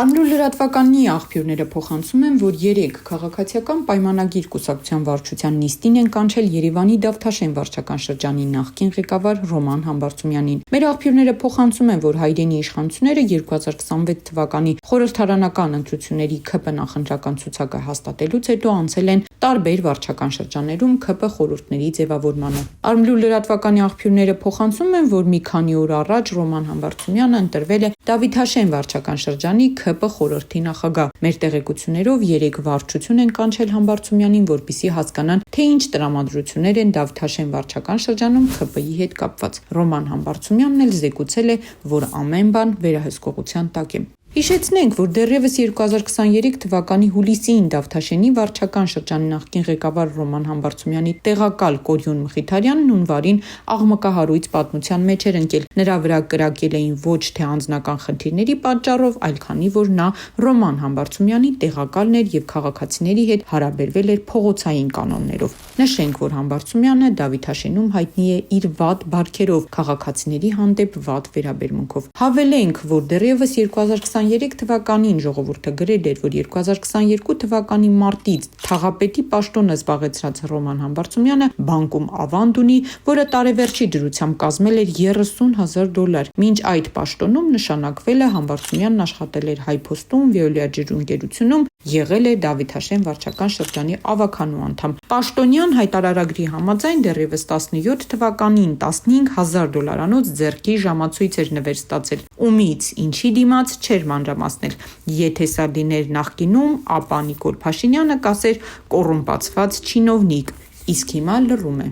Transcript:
Արմլու լրատվականի աղբյուրները փոխանցում են, որ 3 քաղաքացիական պայմանագիր կուսակցության վարչության նիստին են կանչել Երևանի Դավթաշեն վարչական շրջանի նախկին ղեկավար Ռոման Համբարձումյանին։ Մեր աղբյուրները փոխանցում են, որ հայրենի իշխանությունները 2026 թվականի խորհրդարանական ընտրությունների ՔՊ նախընտրական ցուցակը հաստատելուց հետո անցել են տարբեր վարչական շրջաններում ՔՊ խորհուրդների ձևավորմանը։ Արմլու լրատվականի աղբյուրները փոխանցում են, որ մի քանի օր առաջ Ռոման Համբարձումյանը ընտրվել է Դավիթաշեն վարչական շրջանի ՔՊ խորհրդի նախագահ։ Մեր տեղեկություններով 3 վարչություն են կանչել Համբարձումյանին, որպեսզի հասկանան, թե ինչ տրամադրություններ են Դավթաշեն վարչական շրջանում ՔՊ-ի հետ կապված։ Ռոման Համբարձումյանն էլ զեկուցել է, որ ամեն բան վերահսկողության տակ է։ Հիշեցնենք, որ դեռևս 2023 թվականի հուլիսին Դավթաշենի վարչական շրջանի նախկին ղեկավար Ռոման Համբարձումյանի տեղակալ Կորյուն Մխիթարյանն հունվարին աղմկահարույց պատմության մեջ էր ընկել։ Նրա վրա կրակել էին ոչ թե անձնական խնդիրների պատճառով, այլ քանի որ նա Ռոման Համբարձումյանի տեղակալն էր եւ քաղաքացիների հետ հարաբերվել էր փողոցային կանոններով։ Նշենք, որ Համբարձումյանը Դավիթաշենում հայտնի է իր վատ բարքերով, քաղաքացիների հանդեպ վատ վերաբերմունքով։ Հավելենք, որ դեռևս 2023 թվականին ժողովուրդը գրել էր, որ 2022 թվականի մարտից թաղապետի պաշտոնը զբաղեցրած Ռոման Համբարձումյանը բանկում ավանդ ունի, որը տարեվերջի դրությամբ կազմել էր $30,000։ Մինչ այդ պաշտոնում նշանակվել է Համբարձումյանն աշխատել էր Հայփոստում, Վեոլիա ջրու ընկերությունում, եղել է Դավիթաշեն վարչական շրջանի ավականու անդամ։ Պաշտոնյան հայտարարագրի համաձայն դեռևս 17 թվականին $15,000 ձեռքի ժամացույց էր նվեր ստացել։ Ումից, ինչի դիմաց չէր մանրամասնել։ Եթե սա լիներ նախկինում, ապա Նիկոլ Փաշինյանը կասեր կոռումպացված չինովնիկ, իսկ հիմա լռում է։